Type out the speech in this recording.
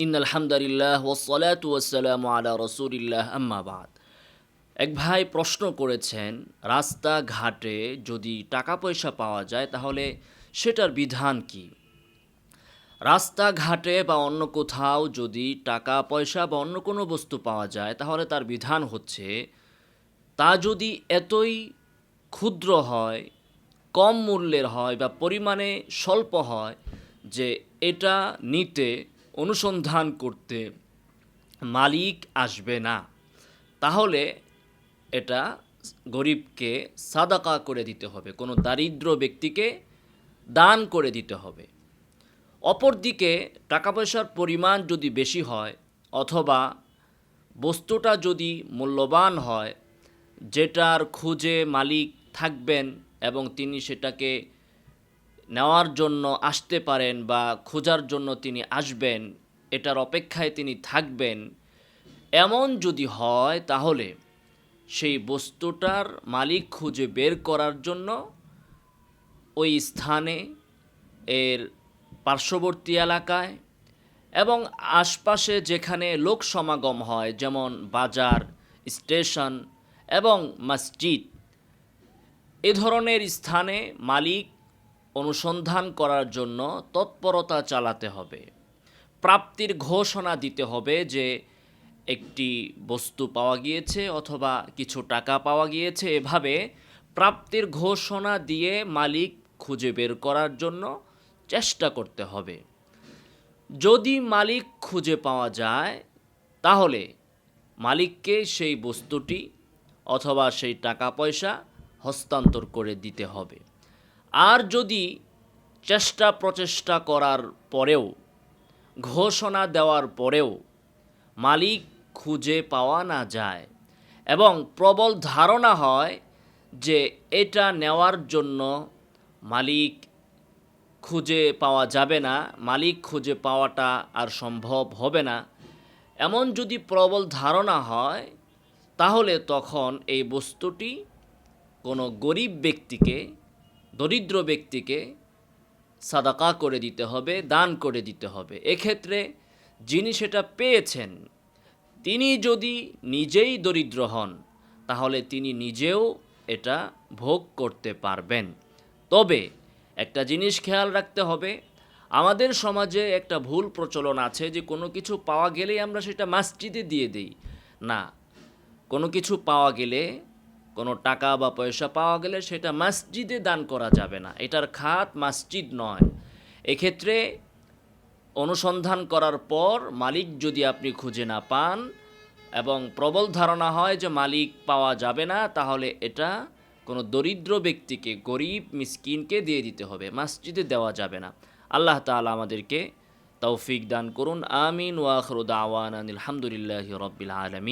ইন্নাল হামদালিল্লাহ ওয়াসসালাতু ওয়াসসালামু আলা রাসূলিল্লাহ আম্মা বাদ। এক ভাই প্রশ্ন করেছেন, রাস্তাঘাটে যদি টাকা পয়সা পাওয়া যায় তাহলে সেটার বিধান কি? রাস্তাঘাটে বা অন্য কোথাও যদি টাকা পয়সা বা অন্য কোনো বস্তু পাওয়া যায় তাহলে তার বিধান হচ্ছে, তা যদি এতই ক্ষুদ্র হয়, কম মূল্যের হয় বা পরিমাণে স্বল্প হয় যে এটা নিতে অনুসন্ধান করতে মালিক আসবে না, তাহলে এটা গরিবকে সাদাকা করে দিতে হবে, কোনো দারিদ্র ব্যক্তিকে দান করে দিতে হবে। অপরদিকে টাকা পয়সার পরিমাণ যদি বেশি হয় অথবা বস্তুটা যদি মূল্যবান হয়, যেটার খুঁজে মালিক থাকবেন এবং তিনি সেটাকে নেওয়ার জন্য আসতে পারেন বা খোঁজার জন্য তিনি আসবেন, এটার অপেক্ষায় তিনি থাকবেন, এমন যদি হয় তাহলে সেই বস্তুটার মালিক খুঁজে বের করার জন্য ওই স্থানে, এর পার্শ্ববর্তী এলাকায় এবং আশপাশে যেখানে লোক সমাগম হয়, যেমন বাজার, স্টেশন এবং মসজিদ, এ ধরনের স্থানে মালিক অনুসন্ধান করার জন্য তৎপরতা চালাতে হবে। প্রাপ্তির ঘোষণা দিতে হবে যে একটি বস্তু পাওয়া গিয়েছে অথবা কিছু টাকা পাওয়া গিয়েছে। এভাবে প্রাপ্তির ঘোষণা দিয়ে মালিক খুঁজে বের করার জন্য চেষ্টা করতে হবে। যদি মালিক খুঁজে পাওয়া যায় তাহলে মালিককে সেই বস্তুটি অথবা সেই টাকা পয়সা হস্তান্তর করে দিতে হবে। আর যদি চেষ্টা প্রচেষ্টা করার পরেও, ঘোষণা দেওয়ার পরেও মালিক খুঁজে পাওয়া না যায় এবং প্রবল ধারণা হয় যে এটা নেওয়ার জন্য মালিক খুঁজে পাওয়া যাবে না, মালিক খুঁজে পাওয়াটা আর সম্ভব হবে না, এমন যদি প্রবল ধারণা হয় তাহলে তখন এই বস্তুটি কোনো গরিব ব্যক্তিকে, দরিদ্র ব্যক্তিকে সাদাকা করে দিতে হবে, দান করে দিতে হবে। এক্ষেত্রে যিনি সেটা পেয়েছেন তিনি যদি নিজেই দরিদ্র হন তাহলে তিনি নিজেও এটা ভোগ করতে পারবেন। তবে একটা জিনিস খেয়াল রাখতে হবে, আমাদের সমাজে একটা ভুল প্রচলন আছে যে কোনো কিছু পাওয়া গেলেই আমরা সেটা মসজিদে দিয়ে দিই। না, কোনো কিছু পাওয়া গেলে, কোনো টাকা বা পয়সা পাওয়া গেলে সেটা মসজিদে দান করা যাবে না, এটার খাত মসজিদ নয়। এক্ষেত্রে অনুসন্ধান করার পর মালিক যদি আপনি খুঁজে না পান এবং প্রবল ধারণা হয় যে মালিক পাওয়া যাবে না, তাহলে এটা কোনো দরিদ্র ব্যক্তিকে, গরিব মিসকিনকে দিয়ে দিতে হবে, মসজিদে দেওয়া যাবে না। আল্লাহ তাআলা আমাদেরকে তৌফিক দান করুন। আমিন ওয়া আখিরু দাওয়ানা আলহামদুলিল্লাহি রাব্বিল আলামিন।